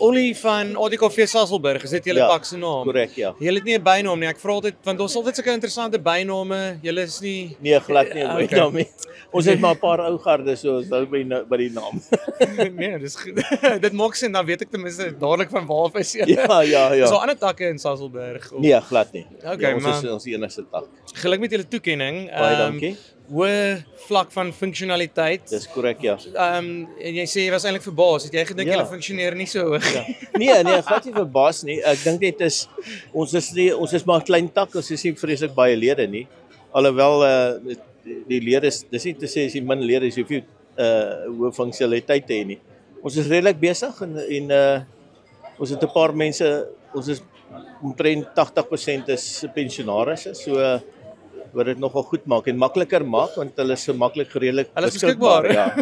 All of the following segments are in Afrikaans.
Ollie van ADKV Sasolburg, is dit julle pak se naam? Korrek, ja. Julle het nie 'n bynaam nie. Ek vra altyd want ons altyd sulke interessante byname. Julle is nie Nee, glad nie Okay. bynaam nie. Ons het maar 'n paar ou garde so ons hou by die naam. nee, dis goed. Dit maak sin, dan weet ek ten minste dadelik van waar af is jy. Ja. So ander takke in Sasolburg. Nee, glad nie. Okay, ons maar is ons enigste tak. geluk met julle toekenning. Baie dankie. Hoë vlak van funksionaliteit. Dis korrek, ja. En jy sê jy was eintlik verbaas. Het jy gedink Ja. julle funksioneer nie so hoog? Ja. Nee, glad nie verbaas nie. Ek dink net ons is maar 'n klein tak, ons is nie vreeslik baie lede nie. Alhoewel die lede dis nie te sê as jy min lede is, hoef jy hoë funksionaliteit te hê nie. Ons is redelik besig en ons het 'n paar mense, ons is omtrent 80% is pensionaarsse, so wat dit nogal goed maak en makliker maak want hulle is so maklik redelik beskikbaar. Ja.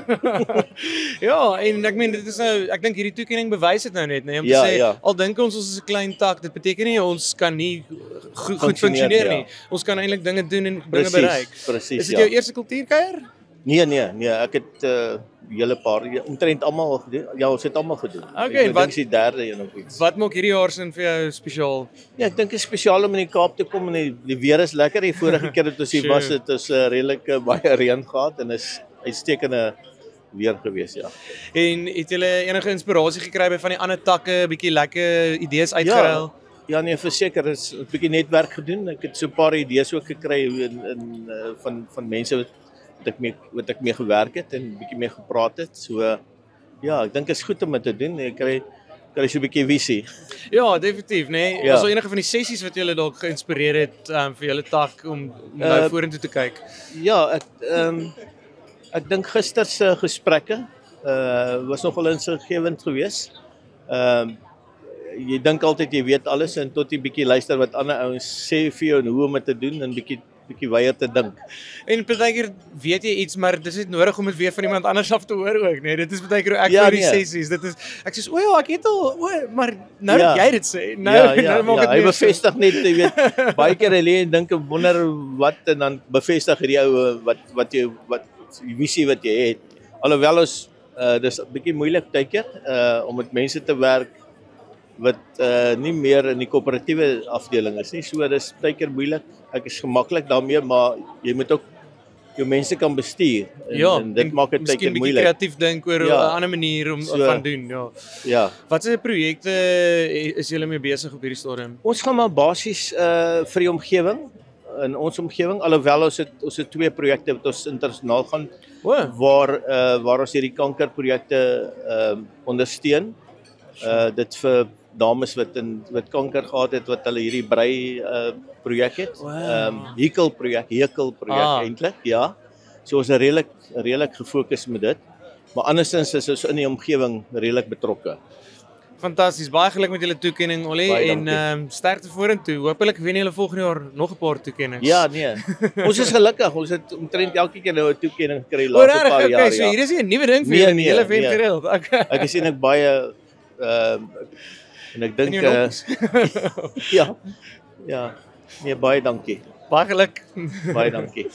Ja, en ek meen dit is nou ek dink hierdie toekenning bewys dit nou net, nee, om te Ja, sê ja. al dink ons is 'n klein tak, dit beteken nie ons kan nie goed Funksioneer, funksioneer nie. ja. Ons kan eintlik dinge doen en dinge bereik. Presies, Is dit ja. jou eerste kultuurkuier? Nee, ek het hele paar omtrent almal gedoen. Ja, ons het almal gedoen. Okay, ek wat- dink dis die derde een of iets. Wat maak hierdie jaar sin vir jou spesiaal? Ja, ek dink dit is spesiaal om in die Kaap te kom en die weer is lekker. Die vorige keer dat ons hier was, het ons redelik baie reën gehad en is uitstekende weer gewees, ja. En het julle enige inspirasie gekry by van die ander takke, bietjie lekker idees uitgeruil? Ja, nee, verseker, is 'n bietjie netwerk gedoen. Ek het so 'n paar idees ook gekry van mense wat ek mee gewerk het en bietjie mee gepraat het. So ja, ek dink dit is goed om dit te doen. Ek kry so 'n bietjie visie. Ja, definitief, nee. Ja. Was daar enige van die sessies wat julle dalk geïnspireer het vir julle tak om nou vorentoe te kyk? Ja, ek dink gister se gesprekke was nogal insiggewend geweest. Jy dink altyd jy weet alles en tot jy bietjie luister wat ander ouens sê vir jou en hoe om dit te doen en bietjie weier te dink. En partykeer weet jy iets, maar dis net nodig om dit weer van iemand anders af te hoor ook, nee. Dit is partykeer hoe ek Ja, vir die nee. sessies. Dit is ek sê, "O ja, ek het al, maar nou Ja. dat jy dit sê, nou Ja, maak dit hy meer sin." bevestig net, jy weet, baie keer hulle en dink en wonder wat en dan bevestig hierdie ou wat die visie wat jy het. Alhoewel ons dis 'n bietjie moeilik tydkeer om met mense te werk wat nie meer in die koöperatiewe afdeling is nie. So dis baie keer moeilik. Ek is gemaklik daarmee, maar jy moet ook jou mense kan bestuur en dit maak dit baie keer miskien bietjie moeilik. kreatief dink oor 'n Ja. ander manier om So, van doen, ja. Ja. Watse projekte is julle mee besig op hierdie stadium? Ons gaan maar basies vir die omgewing, in ons omgewing, alhoewel ons het 2 projekte wat ons internasionaal gaan waar ons hierdie kankerprojekte ondersteun. Dit vir dames wat kanker gehad het wat hulle hierdie brei projek het. Hekelprojek eintlik, ja. So ons is redelik gefokus met dit. Maar andersins is ons in die omgewing redelik betrokke. Fantasties, baie geluk met julle toekenning, Ollie, Baie en dankie. sterkte vorentoe. Hoopelik wen julle volgende jaar nog 'n paar toekennings. Ja, nee. Ons is gelukkig. Ons het omtrent elke keer nou 'n toekenning gekry die O, laaste regtig? paar jaar. Okay, so hier is nie 'n nuwe ding vir Nee, julle nie. nee, Julle wen nee. gereeld. Okay. Ek is eintlik baie en ek dink In jou noppies. ja. Nee, baie dankie. Baie geluk. Baie dankie.